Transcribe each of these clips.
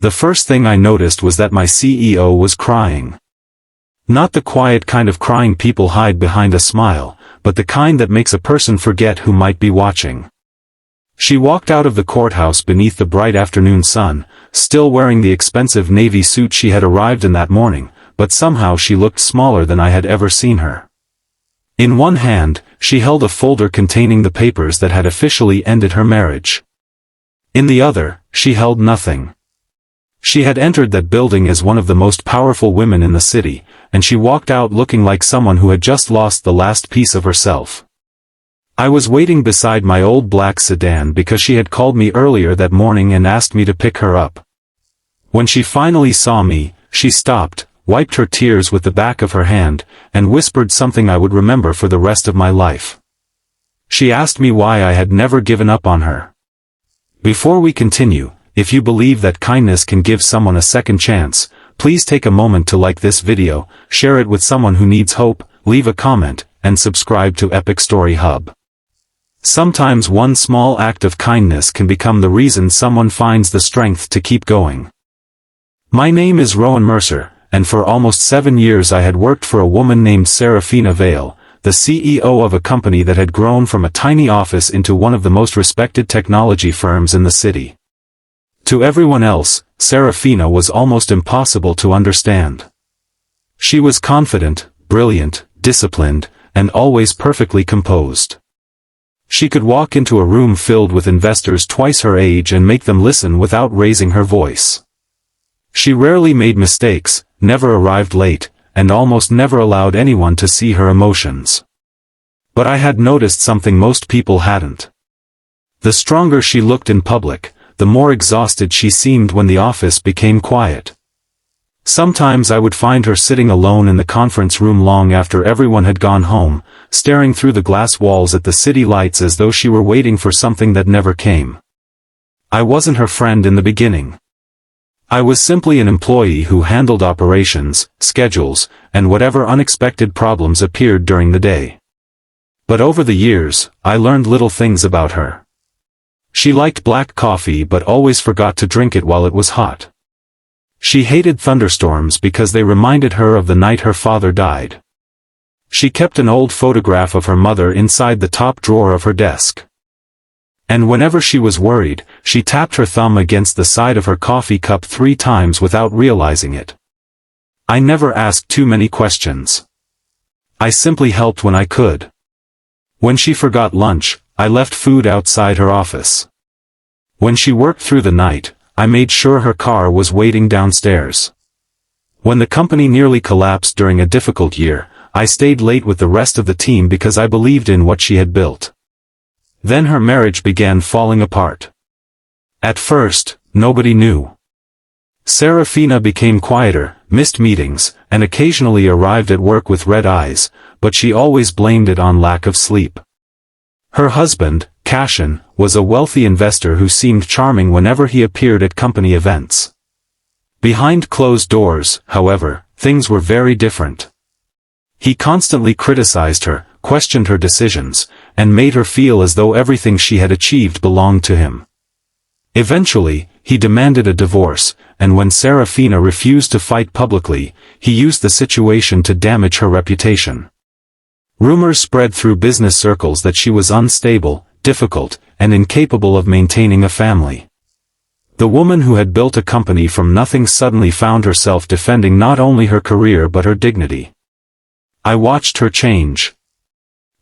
The first thing I noticed was that my CEO was crying. Not the quiet kind of crying people hide behind a smile, but the kind that makes a person forget who might be watching. She walked out of the courthouse beneath the bright afternoon sun, still wearing the expensive navy suit she had arrived in that morning, but somehow she looked smaller than I had ever seen her. In one hand, she held a folder containing the papers that had officially ended her marriage. In the other, she held nothing. She had entered that building as one of the most powerful women in the city, and she walked out looking like someone who had just lost the last piece of herself. I was waiting beside my old black sedan because she had called me earlier that morning and asked me to pick her up. When she finally saw me, she stopped, wiped her tears with the back of her hand, and whispered something I would remember for the rest of my life. She asked me why I had never given up on her. Before we continue, if you believe that kindness can give someone a second chance, please take a moment to like this video, share it with someone who needs hope, leave a comment, and subscribe to Epic Story Hub. Sometimes one small act of kindness can become the reason someone finds the strength to keep going. My name is Rowan Mercer, and for almost 7 years I had worked for a woman named Seraphina Vale, the CEO of a company that had grown from a tiny office into one of the most respected technology firms in the city. To everyone else, Seraphina was almost impossible to understand. She was confident, brilliant, disciplined, and always perfectly composed. She could walk into a room filled with investors twice her age and make them listen without raising her voice. She rarely made mistakes, never arrived late, and almost never allowed anyone to see her emotions. But I had noticed something most people hadn't. The stronger she looked in public, the more exhausted she seemed when the office became quiet. Sometimes I would find her sitting alone in the conference room long after everyone had gone home, staring through the glass walls at the city lights as though she were waiting for something that never came. I wasn't her friend in the beginning. I was simply an employee who handled operations, schedules, and whatever unexpected problems appeared during the day. But over the years, I learned little things about her. She liked black coffee but always forgot to drink it while it was hot. She hated thunderstorms because they reminded her of the night her father died. She kept an old photograph of her mother inside the top drawer of her desk. And whenever she was worried, she tapped her thumb against the side of her coffee cup 3 times without realizing it. I never asked too many questions. I simply helped when I could. When she forgot lunch, I left food outside her office. When she worked through the night, I made sure her car was waiting downstairs. When the company nearly collapsed during a difficult year, I stayed late with the rest of the team because I believed in what she had built. Then her marriage began falling apart. At first, nobody knew. Seraphina became quieter, missed meetings, and occasionally arrived at work with red eyes, but she always blamed it on lack of sleep. Her husband, Cashin, was a wealthy investor who seemed charming whenever he appeared at company events. Behind closed doors, however, things were very different. He constantly criticized her, questioned her decisions, and made her feel as though everything she had achieved belonged to him. Eventually, he demanded a divorce, and when Seraphina refused to fight publicly, he used the situation to damage her reputation. Rumors spread through business circles that she was unstable, difficult, and incapable of maintaining a family. The woman who had built a company from nothing suddenly found herself defending not only her career but her dignity. I watched her change.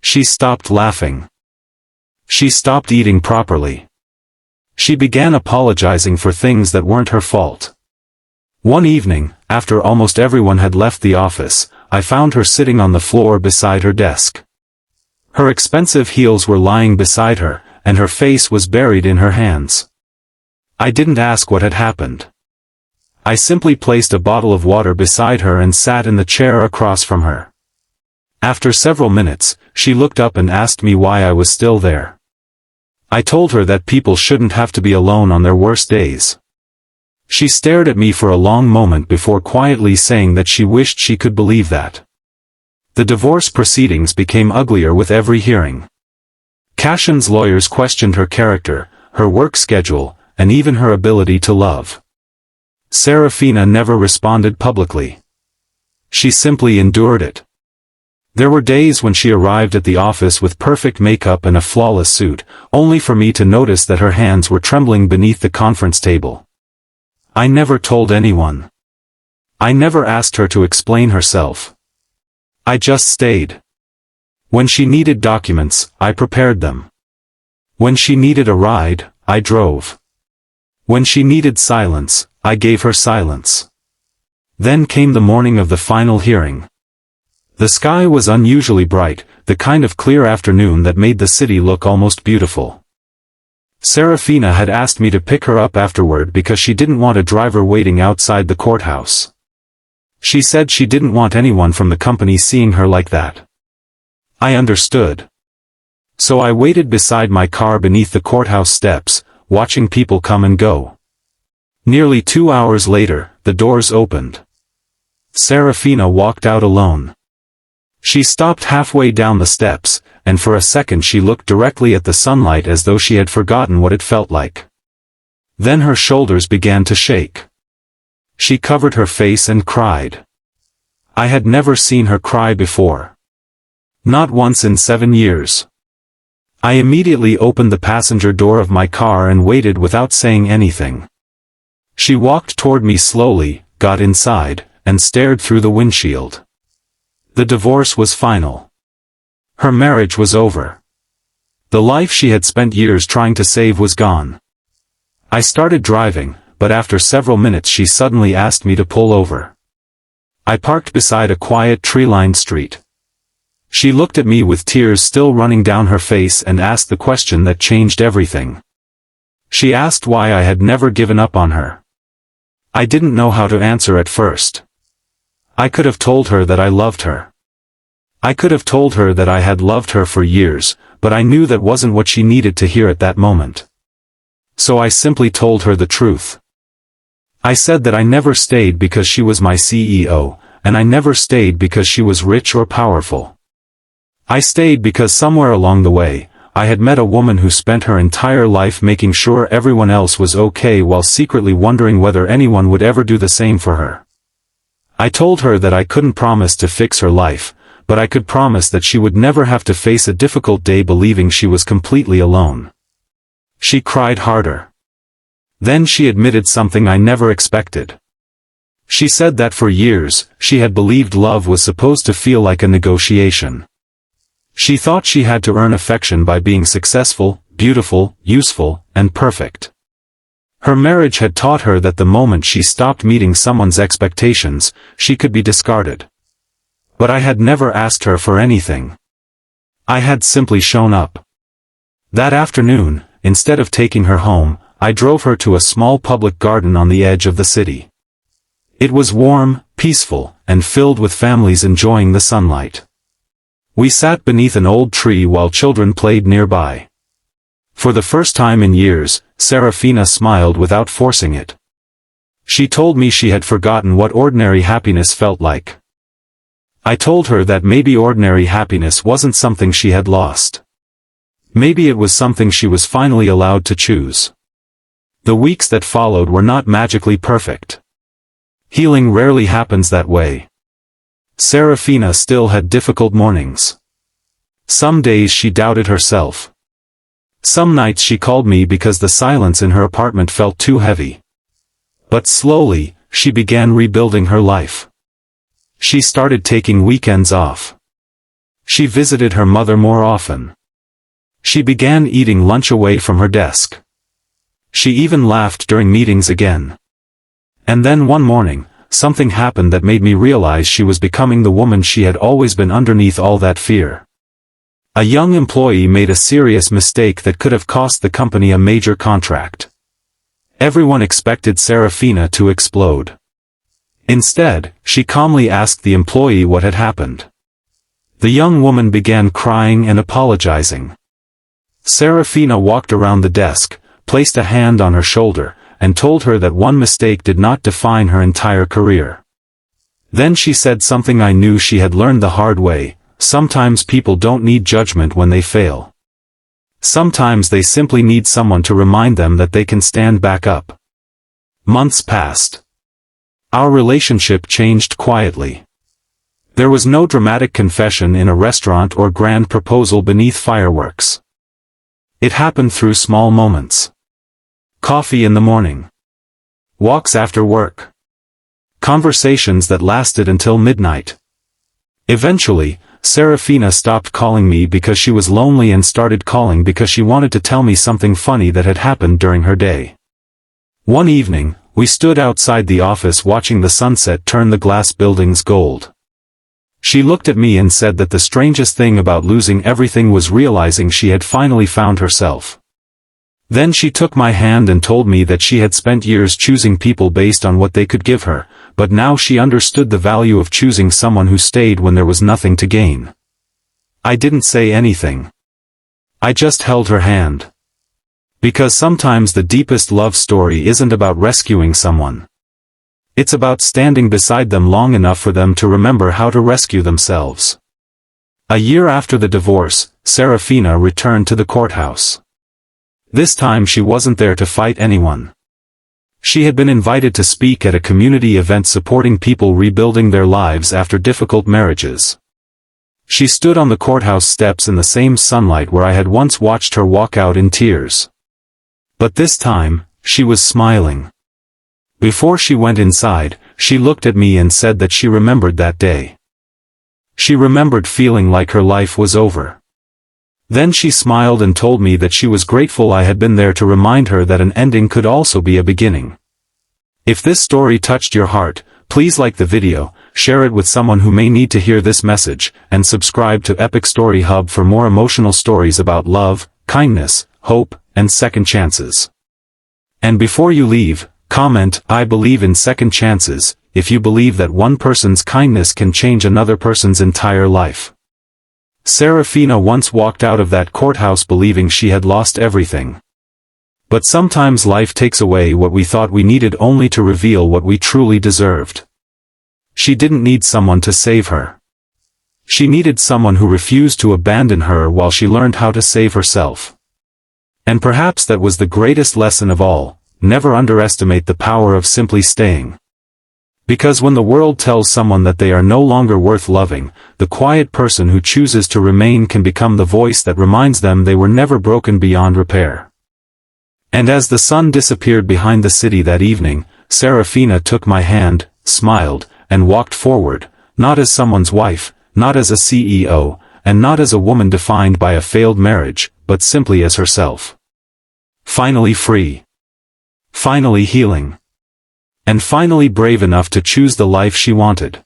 She stopped laughing. She stopped eating properly. She began apologizing for things that weren't her fault. One evening, after almost everyone had left the office, I found her sitting on the floor beside her desk. Her expensive heels were lying beside her, and her face was buried in her hands. I didn't ask what had happened. I simply placed a bottle of water beside her and sat in the chair across from her. After several minutes, she looked up and asked me why I was still there. I told her that people shouldn't have to be alone on their worst days. She stared at me for a long moment before quietly saying that she wished she could believe that. The divorce proceedings became uglier with every hearing. Cashin's lawyers questioned her character, her work schedule, and even her ability to love. Seraphina never responded publicly. She simply endured it. There were days when she arrived at the office with perfect makeup and a flawless suit, only for me to notice that her hands were trembling beneath the conference table. I never told anyone. I never asked her to explain herself. I just stayed. When she needed documents, I prepared them. When she needed a ride, I drove. When she needed silence, I gave her silence. Then came the morning of the final hearing. The sky was unusually bright, the kind of clear afternoon that made the city look almost beautiful. Seraphina had asked me to pick her up afterward because she didn't want a driver waiting outside the courthouse. She said she didn't want anyone from the company seeing her like that. I understood. So I waited beside my car beneath the courthouse steps, watching people come and go. Nearly 2 hours later, the doors opened. Seraphina walked out alone. She stopped halfway down the steps, and for a second she looked directly at the sunlight as though she had forgotten what it felt like. Then her shoulders began to shake. She covered her face and cried. I had never seen her cry before. Not once in 7 years. I immediately opened the passenger door of my car and waited without saying anything. She walked toward me slowly, got inside, and stared through the windshield. The divorce was final. Her marriage was over. The life she had spent years trying to save was gone. I started driving, but after several minutes she suddenly asked me to pull over. I parked beside a quiet tree-lined street. She looked at me with tears still running down her face and asked the question that changed everything. She asked why I had never given up on her. I didn't know how to answer at first. I could have told her that I loved her. I could have told her that I had loved her for years, but I knew that wasn't what she needed to hear at that moment. So I simply told her the truth. I said that I never stayed because she was my CEO, and I never stayed because she was rich or powerful. I stayed because somewhere along the way, I had met a woman who spent her entire life making sure everyone else was okay while secretly wondering whether anyone would ever do the same for her. I told her that I couldn't promise to fix her life, but I could promise that she would never have to face a difficult day believing she was completely alone. She cried harder. Then she admitted something I never expected. She said that for years, she had believed love was supposed to feel like a negotiation. She thought she had to earn affection by being successful, beautiful, useful, and perfect. Her marriage had taught her that the moment she stopped meeting someone's expectations, she could be discarded. But I had never asked her for anything. I had simply shown up. That afternoon, instead of taking her home, I drove her to a small public garden on the edge of the city. It was warm, peaceful, and filled with families enjoying the sunlight. We sat beneath an old tree while children played nearby. For the first time in years, Seraphina smiled without forcing it. She told me she had forgotten what ordinary happiness felt like. I told her that maybe ordinary happiness wasn't something she had lost. Maybe it was something she was finally allowed to choose. The weeks that followed were not magically perfect. Healing rarely happens that way. Seraphina still had difficult mornings. Some days she doubted herself. Some nights she called me because the silence in her apartment felt too heavy. But slowly, she began rebuilding her life. She started taking weekends off. She visited her mother more often. She began eating lunch away from her desk. She even laughed during meetings again. And then one morning, something happened that made me realize she was becoming the woman she had always been underneath all that fear. A young employee made a serious mistake that could have cost the company a major contract. Everyone expected Seraphina to explode. Instead, she calmly asked the employee what had happened. The young woman began crying and apologizing. Seraphina walked around the desk, placed a hand on her shoulder, and told her that one mistake did not define her entire career. Then she said something I knew she had learned the hard way: sometimes people don't need judgment when they fail. Sometimes they simply need someone to remind them that they can stand back up. Months passed. Our relationship changed quietly. There was no dramatic confession in a restaurant or grand proposal beneath fireworks. It happened through small moments. Coffee in the morning. Walks after work. Conversations that lasted until midnight. Eventually, Seraphina stopped calling me because she was lonely and started calling because she wanted to tell me something funny that had happened during her day. One evening, we stood outside the office watching the sunset turn the glass buildings gold. She looked at me and said that the strangest thing about losing everything was realizing she had finally found herself. Then she took my hand and told me that she had spent years choosing people based on what they could give her, but now she understood the value of choosing someone who stayed when there was nothing to gain. I didn't say anything. I just held her hand. Because sometimes the deepest love story isn't about rescuing someone. It's about standing beside them long enough for them to remember how to rescue themselves. A year after the divorce, Seraphina returned to the courthouse. This time she wasn't there to fight anyone. She had been invited to speak at a community event supporting people rebuilding their lives after difficult marriages. She stood on the courthouse steps in the same sunlight where I had once watched her walk out in tears. But this time, she was smiling. Before she went inside, she looked at me and said that she remembered that day. She remembered feeling like her life was over. Then she smiled and told me that she was grateful I had been there to remind her that an ending could also be a beginning. If this story touched your heart, please like the video, share it with someone who may need to hear this message, and subscribe to Epic Story Hub for more emotional stories about love, kindness, hope, and second chances. And before you leave, comment, "I believe in second chances," if you believe that one person's kindness can change another person's entire life. Seraphina once walked out of that courthouse believing she had lost everything. But sometimes life takes away what we thought we needed only to reveal what we truly deserved. She didn't need someone to save her. She needed someone who refused to abandon her while she learned how to save herself. And perhaps that was the greatest lesson of all: never underestimate the power of simply staying. Because when the world tells someone that they are no longer worth loving, the quiet person who chooses to remain can become the voice that reminds them they were never broken beyond repair. And as the sun disappeared behind the city that evening, Seraphina took my hand, smiled, and walked forward, not as someone's wife, not as a CEO, and not as a woman defined by a failed marriage, but simply as herself. Finally free. Finally healing. And finally brave enough to choose the life she wanted.